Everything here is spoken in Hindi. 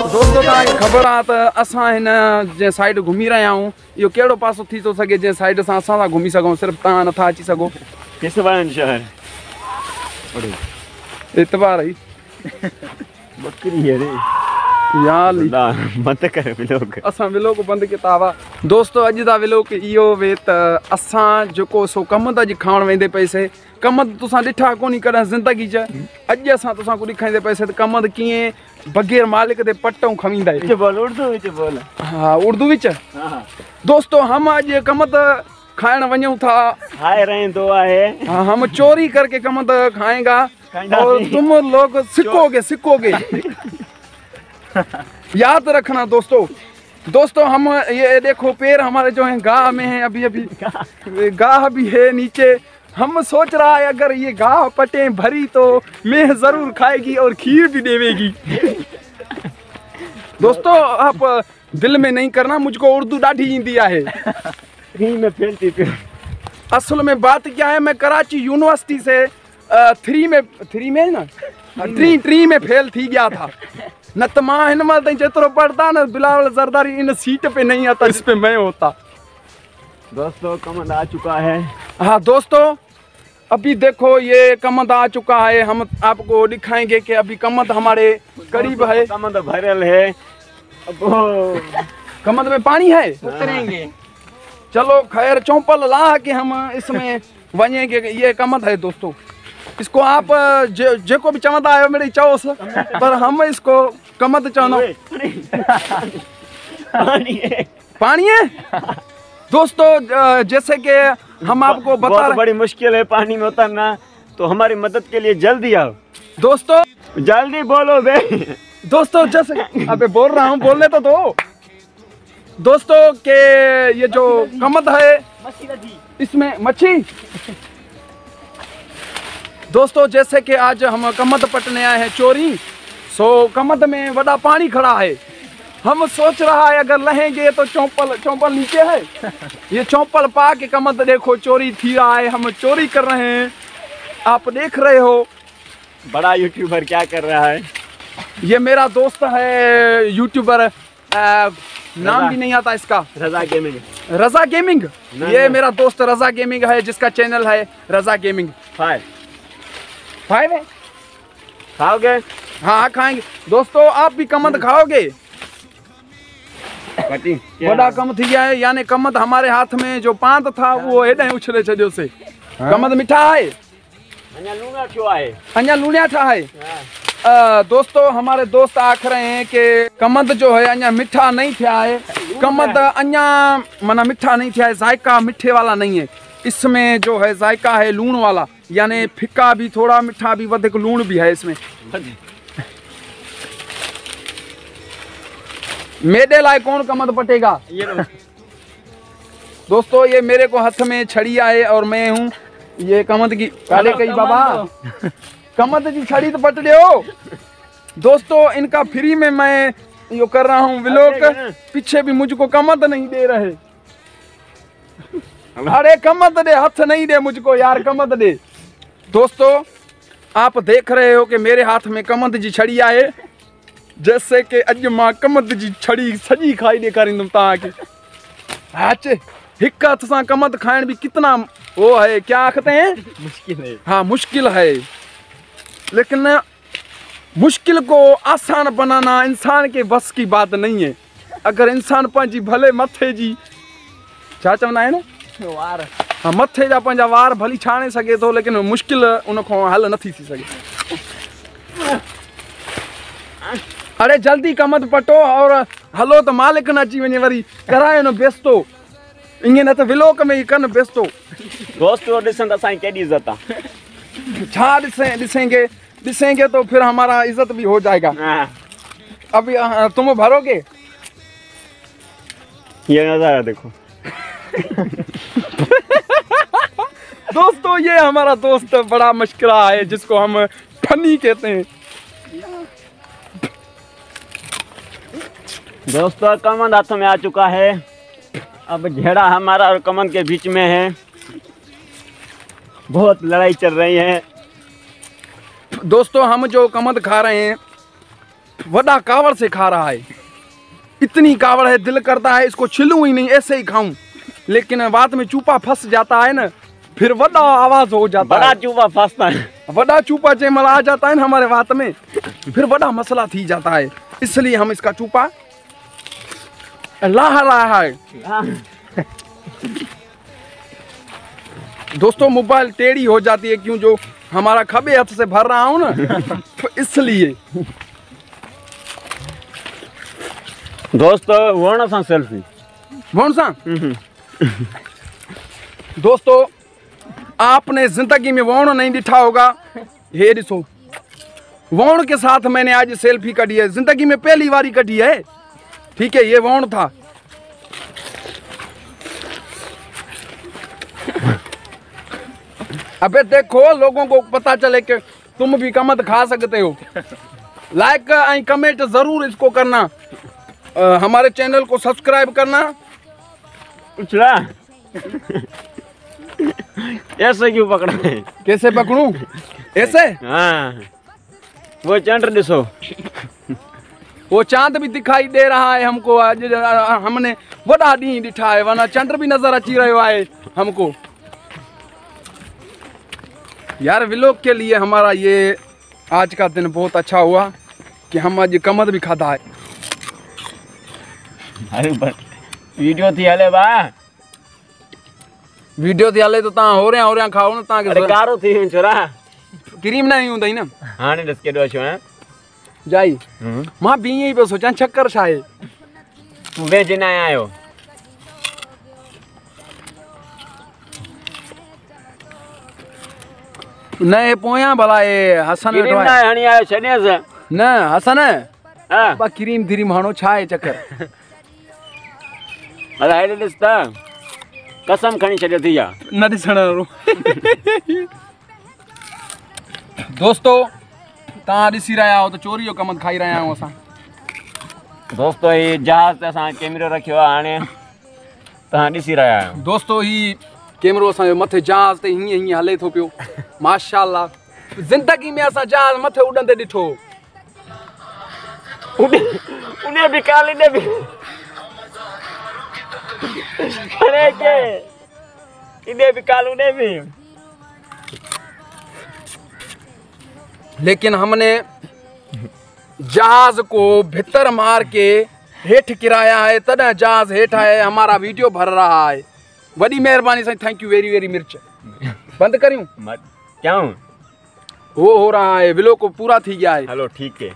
दोस्तों तव्हांखे ख़बर आहे त असां हिन जंहिं साइड घुमी रहिया आहियूं इहो कहिड़ो पासो थी थो सघे जंहिं साइड सां असां था घुमी सघूं सिर्फ़ु तव्हां नथा अची सघो। किसवान शहर एतबार ही बकरी है रे यार मत कर व्लॉग असां व्लॉग बंद किया हुआ। दोस्तों अॼु दा व्लॉग इहो वे त असां जेको सो कम त अॼु खावण वेंदे पैसे कम त तुसां ॾिठा कोन्ह कॾहिं ज़िंदगी च अॼु असां तुसां को ॾेखारींदे पैसे त कम त कीअं बग़ैर मालिक ते पटूं खवींदा विच बोल उर्दू विच बोल। हाँ उर्दू विच। दोस्तों हम अॼु कम त खाइण वञूं था हाय रहंदो आहे। हाँ हम चोरी करके कम त खाएंगा और तुम लोग सिकोगे याद रखना दोस्तों। दोस्तों हम ये देखो पैर हमारे जो हैं गाह में हैं अभी गाह भी है नीचे। हम सोच रहा है अगर ये गाह पटे भरी तो मैं जरूर खाएगी और खीर भी देवेगी। दोस्तों आप दिल में नहीं करना मुझको उर्दू डाढ़ी ईंदी है। में फैलती थी। असल में बात क्या है मैं कराची यूनिवर्सिटी से थ्री में ना ट्री में फेल थी गया था न तो मां हिन महिल ताईं जेतिरो पढ़ता न बिलावल जरदारी इन सीट पे नहीं आता इस पे मैं होता। दोस्तों कमंद आ चुका है। हाँ दोस्तों अभी देखो ये कमंद आ चुका है। हम आपको दिखाएंगे कि अभी कमंद हमारे करीब है। कमंद भरल है। कमंद में पानी है उतरेंगे। चलो खैर चौपल ला के हम इसमें वनेंगे। ये कमंद है दोस्तों इसको आप जेको भी चवंदा आयो मेरी चौस पर हम इसको कमंद चवंदा पानी है। दोस्तों जैसे कि हम आपको बता रहे बड़ी मुश्किल है पानी में उतरना तो हमारी मदद के लिए जल्दी आओ। दोस्तों जल्दी बोलो बे। दोस्तों जैसे अबे बोल रहा हूँ बोलने तो दो। दोस्तों के ये जो कमंद है इसमें मच्छी। दोस्तों जैसे कि आज हम कमंद पटने आए हैं चोरी सो कमंद में बड़ा पानी खड़ा है। हम सोच रहा है अगर लहेंगे तो चौपल नीचे है। ये चौपल पा के कमंद देखो चोरी थी रहा है। हम चोरी कर रहे हैं आप देख रहे हो। बड़ा यूट्यूबर क्या कर रहा है। ये मेरा दोस्त है यूट्यूबर नाम भी नहीं आता इसका। रजा गेमिंग ये मेरा दोस्त रजा गेमिंग है जिसका चैनल है रजा गेमिंग 5 है। खाओगे? हाँ खाएंगे। दोस्तों आप भी कमंद खाओगे? बड़ा कम थी गया है यानी कमंद हमारे हाथ में जो पांत था वो हेॾे उछले छॾियो से। कमंद मिठा है अन्या लूणा क्यों आए अन्या लूणिया ठा है। दोस्तों हमारे दोस्त आख रहे हैं कि कमंद जो है अन्या मिठा नहीं थिया है। कमंद अन्या मना मिठा नहीं थिया है जायका मिठे वाला नहीं है। इसमें जो है जायका है लूण वाला यानी फिक्का भी थोड़ा मिठा भी वधिक लूण भी है इसमें। मेरे लाए कौन कमंद पटेगा। दोस्तों ये मेरे को हाथ में छड़िया है और मैं हूँ ये कमंद की काले कई बाबा कमंद की छड़ी तो पट दो। दोस्तों इनका फ्री में मैं यो कर रहा हूँ व्लॉग। पीछे भी मुझको कमंद नहीं दे रहे। अरे कमंद दे हाथ नहीं दे मुझको यार कमंद दे। दोस्तों आप देख रहे हो कि मेरे हाथ में कमंद जी छड़ी है जैसे कि अज मां कमंद जी छड़ी सजी खाई ॾेखारींदुमि तव्हांखे। अच्छा हिक हथ सां कमंद खाइण भी कितना वो है क्या आखते हैं मुश्किल है। हाँ मुश्किल है लेकिन मुश्किल को आसान बनाना इंसान के बस की बात नहीं है। अगर इंसान पंहिंजी भले मथे जी छा चवंदा आहिनि वार हाँ मथे जा पंहिंजा वार भली छाणे सघे थो लेकिन मुश्किल उन खां हल नथी थी सघे। अरे जल्दी कमंद पटो और हलो तो मालिक न अची वञे वरी कराए न बेस्तो ईअं न त व्लॉग में ई कनि बेस्तो। दोस्तों ॾिसनि असांजी केॾी इज़त आहे। छा दिसेंगे तो फिर हमारा इज्जत भी हो जाएगा। अभी तुम भरोगे ये नजारा देखो। दोस्तों ये हमारा दोस्त बड़ा मशकरा है जिसको हम फनी कहते हैं। दोस्तों कमंद हाथ में आ चुका है। अब घेरा हमारा और कमंद के बीच में है। बहुत लड़ाई चल रही है। दोस्तों हम जो कमद खा रहे हैं वड़ा कावड़ से खा रहा है। इतनी कावड़ है, दिल करता है इसको छिलूं ही नहीं, ऐसे ही खाऊं, लेकिन बात में चूपा फंस जाता है ना, फिर वड़ा आवाज हो जाता है। बड़ा चूपा फंसता है। वड़ा चूपा जयमल आ जाता है ना हमारे बात में, फिर बड़ा मसला थी जाता है। इसलिए हम इसका चूपा लाह रहा है। दोस्तों मोबाइल टेढ़ी हो जाती है, क्यों जो हमारा खबे हाथ से भर रहा हूं ना, तो इसलिए। दोस्तों वर्ण सा सेल्फी कौन सा? दोस्तों आपने जिंदगी में वर्ण नहीं दिखा होगा, ये दिसो वर्ण के साथ मैंने आज सेल्फी कटी है, जिंदगी में पहली बारी कटी है। ठीक है, ये वर्ण था। अबे देखो लोगों को पता चले कि तुम भी कमद खा सकते हो। लाइक एंड कमेंट जरूर इसको करना, हमारे चैनल को सब्सक्राइब करना। उछला ऐसे क्यों पकड़ा है? कैसे पकड़ूं? ऐसे? हाँ वो चंद्र दिसो, वो चांद भी दिखाई दे रहा है हमको। आज हमने वड़ा डी दिखा है, वरना चंद्र भी नजर अची रहा है हमको। यार व्लॉग के लिए हमारा ये आज का दिन बहुत अच्छा हुआ कि हम आज कमद भी खाता है। अरे वीडियो थी हले बा, वीडियो थी हले तो ता हो रहा खाओ ना ता अरे कारो थी छोरा, क्रीम नहीं हुंदई ना। हाँ नहीं दस के दो छो हैं जाई मां बी ही पे सोचा चक्कर छाए तू बेचने आयो। न ये पोया भला ये हसन क्रीम ना हणी आयो छने से न हसन हां बा क्रीम धीरीम हणो छाए चक्कर। अरे आइले दिसता कसम खणी छड्यो थी या न दिसण। दोस्तों तव्हां ॾिसी रहिया हो तो चोरी जो कमद खाई रहिया आहियूं असां। दोस्तों ये जहाज ते असां कैमरो रखियो आहे, हाणे तव्हां ॾिसी रहिया आहियो। दोस्तों ही कैमरो असांजो मथे जहाज ते हीअं हीअं हले थो पियो। माशाल्लाह ज़िंदगी में असां जहाज मथे उड़ंदे ॾिठो। उन्हें भी काली ने भी अरे के इन्हें भी कालू ने भी, लेकिन हमने जहाज को भीतर मार के हेठ गिराया है, तदा जहाज हेठ है, हमारा वीडियो भर रहा है। बड़ी मेहरबानी साईं, thank you very very much. बंद करूं? मत क्यों? वो हो रहा है, व्लॉग को पूरा थी गया है। हेलो ठीक है।